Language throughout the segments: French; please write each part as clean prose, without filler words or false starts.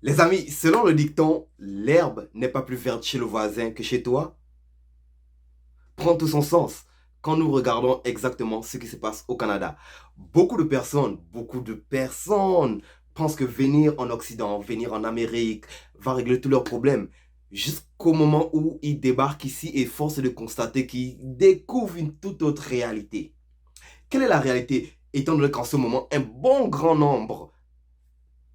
Les amis, selon le dicton, l'herbe n'est pas plus verte chez le voisin que chez toi, prend tout son sens quand nous regardons exactement ce qui se passe au Canada. Beaucoup de personnes pensent que venir en Occident, venir en Amérique, va régler tous leurs problèmes. Jusqu'au moment où ils débarquent ici et force est de constater qu'ils découvrent une toute autre réalité. Quelle est la réalité? Étant donné qu'en ce moment, un bon grand nombre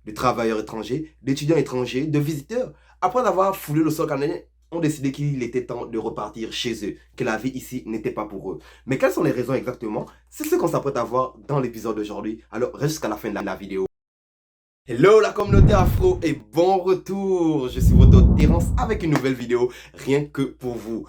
de travailleurs étrangers, d'étudiants étrangers, de visiteurs, après avoir foulé le sol canadien, ont décidé qu'il était temps de repartir chez eux, que la vie ici n'était pas pour eux. Mais quelles sont les raisons exactement? C'est ce qu'on s'apprête à voir dans l'épisode d'aujourd'hui. Alors reste jusqu'à la fin de la vidéo. Hello la communauté afro et bon retour. Je suis votre hôte Terence avec une nouvelle vidéo rien que pour vous.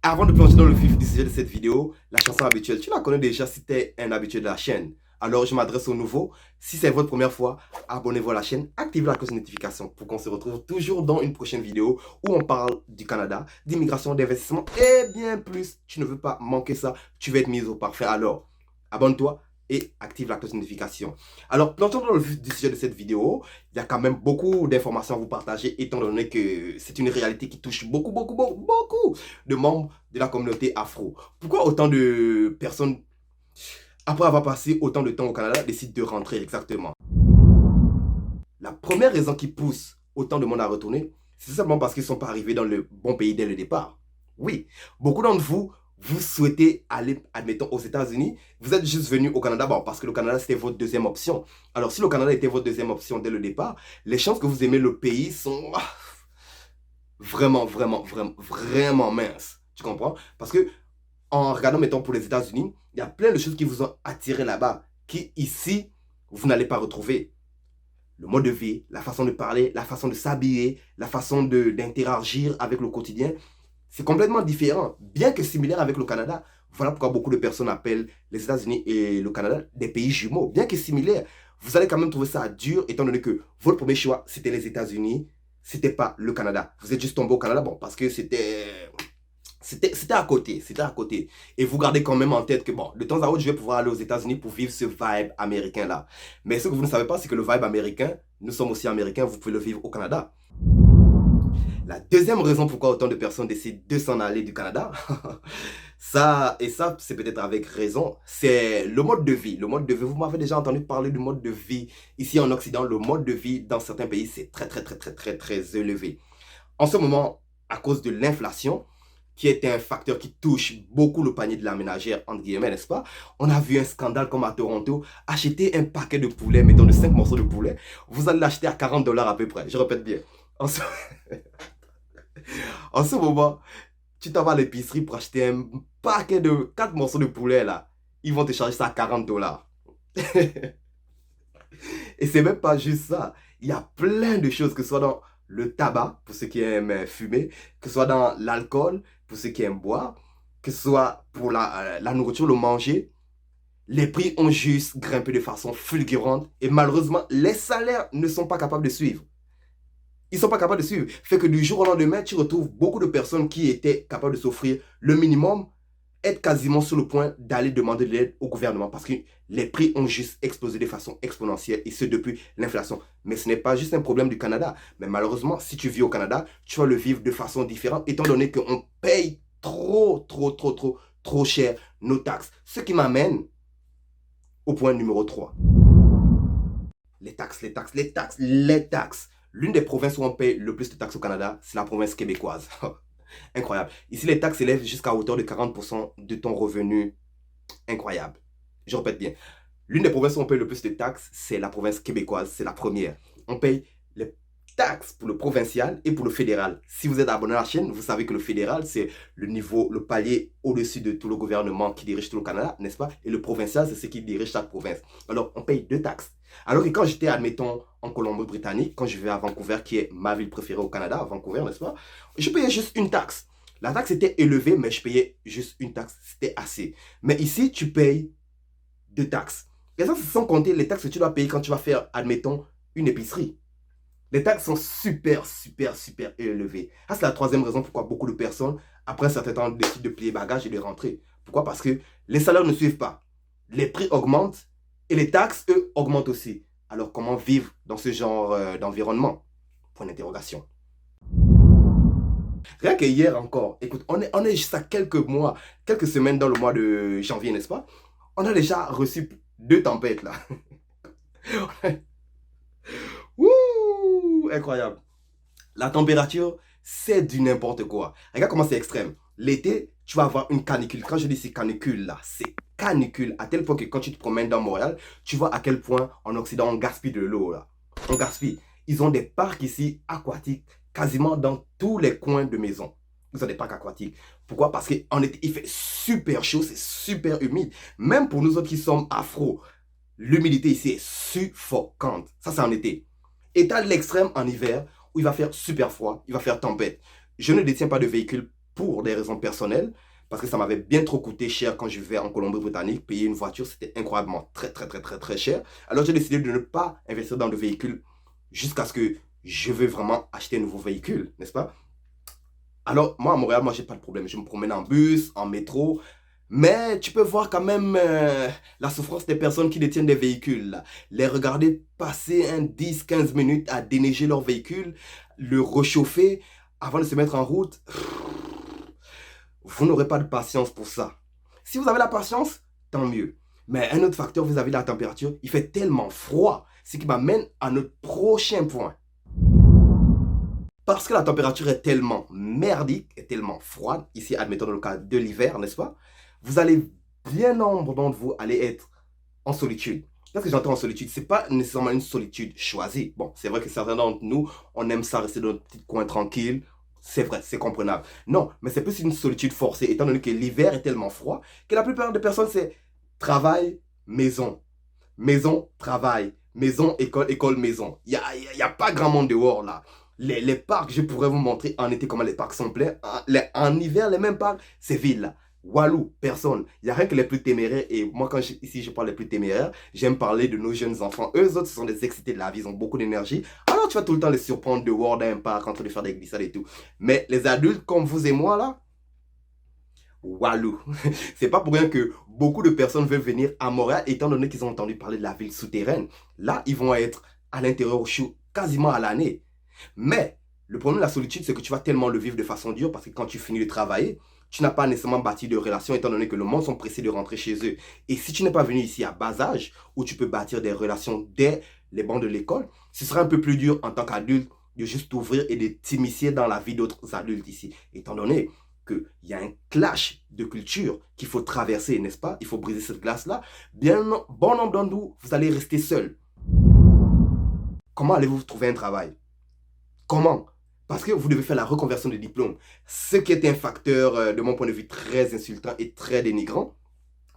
Avant de plonger dans le vif du sujet de cette vidéo, la chanson habituelle, tu la connais déjà si tu es un habitué de la chaîne. Alors je m'adresse aux nouveaux. Si c'est votre première fois, abonnez-vous à la chaîne, activez la cloche de notification pour qu'on se retrouve toujours dans une prochaine vidéo où on parle du Canada, d'immigration, d'investissement et bien plus. Tu ne veux pas manquer ça, tu vas être mis au parfait. Alors, abonne-toi et active la cloche de notification. Alors, plongeons dans le vif du sujet de cette vidéo. Il y a quand même beaucoup d'informations à vous partager étant donné que c'est une réalité qui touche beaucoup de membres de la communauté afro. Pourquoi autant de personnes, après avoir passé autant de temps au Canada, décident de rentrer exactement? La première raison qui pousse autant de monde à retourner, c'est simplement parce qu'ils ne sont pas arrivés dans le bon pays dès le départ. Oui, beaucoup d'entre vous, vous souhaitez aller, admettons, aux États-Unis, vous êtes juste venu au Canada, bon, parce que le Canada, c'était votre deuxième option. Alors, si le Canada était votre deuxième option dès le départ, les chances que vous aimez le pays sont vraiment minces. Tu comprends? Parce que, en regardant, mettons, pour les États-Unis, il y a plein de choses qui vous ont attiré là-bas, qui, ici, vous n'allez pas retrouver. Le mode de vie, la façon de parler, la façon de s'habiller, la façon d'interagir avec le quotidien, c'est complètement différent, bien que similaire avec le Canada. Voilà pourquoi beaucoup de personnes appellent les États-Unis et le Canada des pays jumeaux. Bien que similaires, vous allez quand même trouver ça dur, étant donné que votre premier choix, c'était les États-Unis, c'était pas le Canada. Vous êtes juste tombé au Canada, bon, parce que c'était à côté, c'était à côté. Et vous gardez quand même en tête que, bon, de temps à autre, je vais pouvoir aller aux États-Unis pour vivre ce vibe américain-là. Mais ce que vous ne savez pas, c'est que le vibe américain, nous sommes aussi américains, vous pouvez le vivre au Canada. La deuxième raison pourquoi autant de personnes décident de s'en aller du Canada, ça, c'est peut-être avec raison, c'est le mode de vie. Le mode de vie, vous m'avez déjà entendu parler du mode de vie. Ici en Occident, le mode de vie dans certains pays, c'est très élevé. En ce moment, à cause de l'inflation, qui est un facteur qui touche beaucoup le panier de la ménagère, entre guillemets, n'est-ce pas? On a vu un scandale comme à Toronto, acheter un paquet de poulet, mettons de 5 morceaux de poulet, vous allez l'acheter à 40 dollars à peu près, je répète bien. En ce, en ce moment, tu t'en vas à l'épicerie pour acheter un paquet de 4 morceaux de poulet là, ils vont te charger ça à 40 dollars. Et c'est même pas juste ça. Il y a plein de choses, que ce soit dans le tabac, pour ceux qui aiment fumer, que ce soit dans l'alcool, pour ceux qui aiment boire, que ce soit pour la nourriture, le manger. Les prix ont juste grimpé de façon fulgurante et malheureusement, les salaires ne sont pas capables de suivre. Ils ne sont pas capables de suivre. Fait que du jour au lendemain, tu retrouves beaucoup de personnes qui étaient capables de s'offrir le minimum être quasiment sur le point d'aller demander de l'aide au gouvernement parce que les prix ont juste explosé de façon exponentielle et ce depuis l'inflation. Mais ce n'est pas juste un problème du Canada. Mais malheureusement, si tu vis au Canada, tu vas le vivre de façon différente étant donné qu'on paye trop cher nos taxes. Ce qui m'amène au point numéro 3. Les taxes. L'une des provinces où on paye le plus de taxes au Canada, c'est la province québécoise. Incroyable. Ici, les taxes s'élèvent jusqu'à hauteur de 40% de ton revenu. Incroyable. Je répète bien. L'une des provinces où on paye le plus de taxes, c'est la province québécoise. C'est la première. On paye les taxes pour le provincial et pour le fédéral. Si vous êtes abonné à la chaîne, vous savez que le fédéral, c'est le niveau, le palier au-dessus de tout le gouvernement qui dirige tout le Canada, n'est-ce pas? Et le provincial, c'est ce qui dirige chaque province. Alors, on paye 2 taxes. Alors que quand j'étais, admettons, en Colombie-Britannique, quand je vais à Vancouver, qui est ma ville préférée au Canada, Vancouver, n'est-ce pas? Je payais juste une taxe. La taxe était élevée, mais je payais juste une taxe. C'était assez. Mais ici, tu payes 2 taxes. Et ça, c'est sans compter les taxes que tu dois payer quand tu vas faire, admettons, une épicerie. Les taxes sont super élevées. Ça, c'est la troisième raison pourquoi beaucoup de personnes, après un certain temps, décident de plier bagages et de rentrer. Pourquoi? Parce que les salaires ne suivent pas. Les prix augmentent et les taxes, eux, augmentent aussi. Alors, comment vivre dans ce genre d'environnement? Point d'interrogation. Rien que hier encore, écoute, on est juste à quelques mois, quelques semaines dans le mois de janvier, n'est-ce pas? On a déjà reçu 2 tempêtes là. Ouh, incroyable. La température, c'est du n'importe quoi. Regarde comment c'est extrême. L'été, tu vas avoir une canicule. Quand je dis c'est canicule là, c'est canicule. À tel point que quand tu te promènes dans Montréal, tu vois à quel point en Occident on gaspille de l'eau là. On gaspille. Ils ont des parcs ici aquatiques quasiment dans tous les coins de maison. Ils ont des parcs aquatiques. Pourquoi? Parce qu'en été, il fait super chaud, c'est super humide. Même pour nous autres qui sommes afro, l'humidité ici est suffocante. Ça, c'est en été. Et tu as l'extrême en hiver où il va faire super froid, il va faire tempête. Je ne détiens pas de véhicule pour des raisons personnelles parce que ça m'avait bien trop coûté cher quand je vivais en Colombie-Britannique. Payer une voiture, c'était incroyablement très cher. Alors j'ai décidé de ne pas investir dans de véhicules jusqu'à ce que je veux vraiment acheter un nouveau véhicule, n'est-ce pas? Alors moi à Montréal, moi j'ai pas de problème. Je me promène en bus, en métro. Mais tu peux voir quand même la souffrance des personnes qui détiennent des véhicules, là. Les regarder passer 10-15 minutes à déneiger leur véhicule, le réchauffer avant de se mettre en route. Vous n'aurez pas de patience pour ça. Si vous avez la patience, tant mieux. Mais un autre facteur vis-à-vis de la température, il fait tellement froid, ce qui m'amène à notre prochain point. Parce que la température est tellement merdique, est tellement froide, ici admettons dans le cas de l'hiver, n'est-ce pas? Vous allez, bien nombre d'entre vous, allez être en solitude. Qu'est-ce que j'entends en solitude? C'est pas nécessairement une solitude choisie. Bon, c'est vrai que certains d'entre nous, on aime ça rester dans notre petit coin tranquille. C'est vrai, c'est comprenable. Non, mais c'est plus une solitude forcée, étant donné que l'hiver est tellement froid que la plupart des personnes, c'est travail, maison. Maison, travail. Maison, école, école, maison. Il y a pas grand monde dehors là. Les parcs, je pourrais vous montrer en été comment les parcs sont pleins. En hiver, les mêmes parcs, c'est vide là. Walou, personne. Il n'y a rien que les plus téméraires. Et moi, ici je parle des plus téméraires, j'aime parler de nos jeunes enfants. Eux autres, ce sont des excités de la vie, ils ont beaucoup d'énergie. Alors tu vas tout le temps les surprendre dehors d'un parc en train de faire des glissades et tout. Mais les adultes comme vous et moi là, walou. C'est pas pour rien que beaucoup de personnes veulent venir à Montréal, étant donné qu'ils ont entendu parler de la ville souterraine. Là, ils vont être à l'intérieur au chaud quasiment à l'année. Mais le problème de la solitude, c'est que tu vas tellement le vivre de façon dure parce que quand tu finis de travailler, tu n'as pas nécessairement bâti de relations étant donné que le monde sont pressés de rentrer chez eux. Et si tu n'es pas venu ici à bas âge, où tu peux bâtir des relations dès les bancs de l'école, ce sera un peu plus dur en tant qu'adulte de juste t'ouvrir et de t'immiscer dans la vie d'autres adultes ici. Étant donné qu'il y a un clash de culture qu'il faut traverser, n'est-ce pas? Il faut briser cette glace-là. Bien bon nombre d'entre vous, vous allez rester seul. Comment allez-vous trouver un travail? Comment? Parce que vous devez faire la reconversion de diplôme. Ce qui est un facteur, de mon point de vue, très insultant et très dénigrant.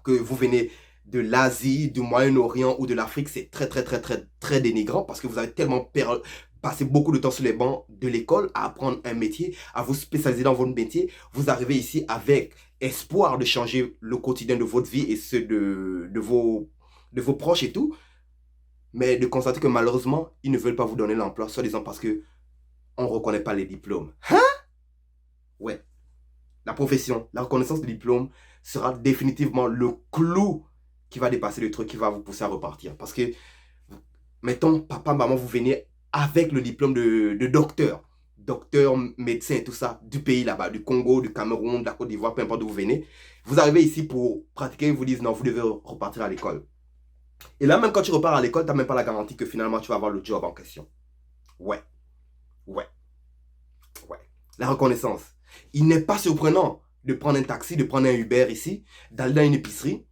Que vous venez de l'Asie, du Moyen-Orient ou de l'Afrique, c'est très dénigrant parce que vous avez tellement passé beaucoup de temps sur les bancs de l'école à apprendre un métier, à vous spécialiser dans votre métier. Vous arrivez ici avec espoir de changer le quotidien de votre vie et ceux de vos proches et tout. Mais de constater que malheureusement, ils ne veulent pas vous donner l'emploi, soi-disant parce que on ne reconnaît pas les diplômes. Hein? Ouais. La profession, la reconnaissance des diplômes sera définitivement le clou qui va dépasser le truc qui va vous pousser à repartir. Parce que, mettons, papa, maman, vous venez avec le diplôme de docteur. Docteur, médecin et tout ça, du pays là-bas, du Congo, du Cameroun, de la Côte d'Ivoire, peu importe d'où vous venez. Vous arrivez ici pour pratiquer, ils vous disent non, vous devez repartir à l'école. Et là, même quand tu repars à l'école, tu n'as même pas la garantie que finalement tu vas avoir le job en question. Ouais. Ouais. Ouais. La reconnaissance. Il n'est pas surprenant de prendre un taxi, de prendre un Uber ici, d'aller dans une épicerie,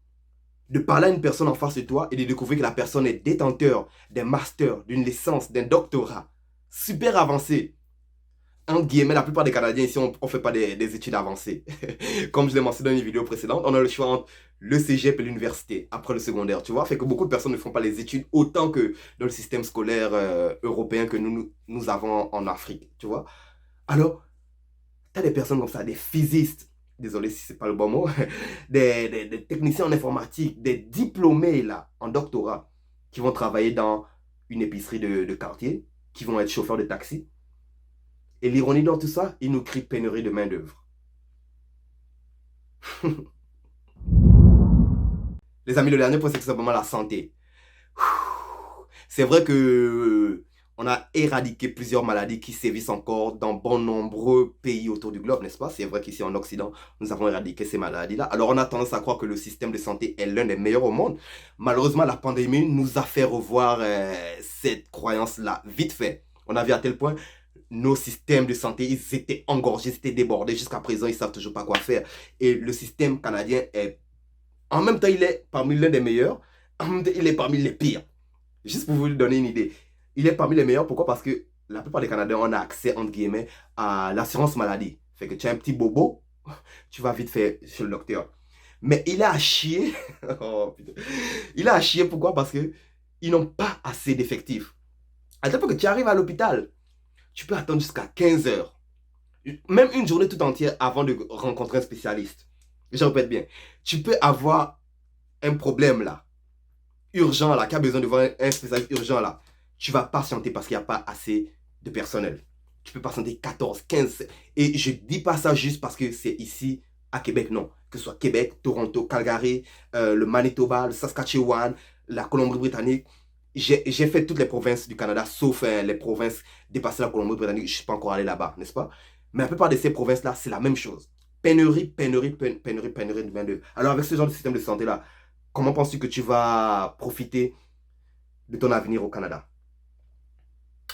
de parler à une personne en face de toi et de découvrir que la personne est détenteur d'un master, d'une licence, d'un doctorat super avancé. En guillemets, la plupart des Canadiens ici, on ne fait pas des études avancées. Comme je l'ai mentionné dans une vidéo précédente, on a le choix entre le cégep et l'université après le secondaire, tu vois. Fait que beaucoup de personnes ne font pas les études autant que dans le système scolaire européen que nous avons en Afrique, tu vois. Alors, tu as des personnes comme ça, des physistes, désolé si c'est pas le bon mot, des techniciens en informatique, des diplômés là, en doctorat, qui vont travailler dans une épicerie de quartier, qui vont être chauffeurs de taxi. Et l'ironie dans tout ça, ils nous crient pénurie de main-d'œuvre. Les amis, le dernier point, c'est tout simplement la santé. C'est vrai que on a éradiqué plusieurs maladies qui sévissent encore dans bon nombreux pays autour du globe, n'est-ce pas? C'est vrai qu'ici en Occident, nous avons éradiqué ces maladies-là. Alors on a tendance à croire que le système de santé est l'un des meilleurs au monde. Malheureusement, la pandémie nous a fait revoir cette croyance-là vite fait. On a vu à tel point nos systèmes de santé, ils étaient engorgés, ils étaient débordés. Jusqu'à présent, ils ne savent toujours pas quoi faire. Et le système canadien est, en même temps, il est parmi l'un des meilleurs, en même temps, il est parmi les pires. Juste pour vous donner une idée. Il est parmi les meilleurs. Pourquoi? Parce que la plupart des Canadiens ont accès, entre guillemets, à l'assurance maladie. Fait que tu as un petit bobo, tu vas vite faire chez le docteur. Mais il a à chier. Oh, putain. Il a à chier. Pourquoi? Parce que ils n'ont pas assez d'effectifs. À tel point que tu arrives à l'hôpital, tu peux attendre jusqu'à 15 heures. Même une journée tout entière avant de rencontrer un spécialiste. Je répète bien. Tu peux avoir un problème là, urgent là, qui a besoin de voir un spécialiste urgent là. Tu vas patienter parce qu'il n'y a pas assez de personnel. Tu peux patienter 14, 15. Et je ne dis pas ça juste parce que c'est ici à Québec, non. Que ce soit Québec, Toronto, Calgary, le Manitoba, le Saskatchewan, la Colombie-Britannique. J'ai fait toutes les provinces du Canada, sauf les provinces dépassées la Colombie-Britannique. Je ne suis pas encore allé là-bas, n'est-ce pas? Mais la plupart de ces provinces-là, c'est la même chose. Pénurie, pénurie, pénurie, pénurie de main-d'œuvre. Alors avec ce genre de système de santé-là, comment penses-tu que tu vas profiter de ton avenir au Canada?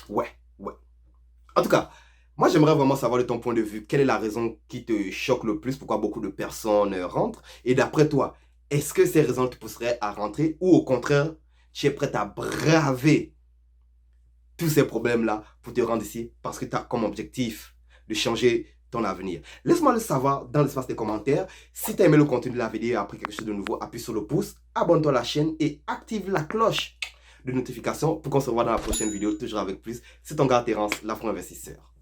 Ouais, ouais. En tout cas, moi j'aimerais vraiment savoir de ton point de vue, quelle est la raison qui te choque le plus, pourquoi beaucoup de personnes rentrent. Et d'après toi, est-ce que ces raisons te pousseraient à rentrer ou au contraire, tu es prêt à braver tous ces problèmes-là pour te rendre ici parce que tu as comme objectif de changer ton avenir? Laisse-moi le savoir dans l'espace des commentaires. Si tu as aimé le contenu de la vidéo et appris quelque chose de nouveau, appuie sur le pouce, abonne-toi à la chaîne et active la cloche de notification pour qu'on se revoie dans la prochaine vidéo, toujours avec plus. C'est ton gars Terence, l'afro-investisseur.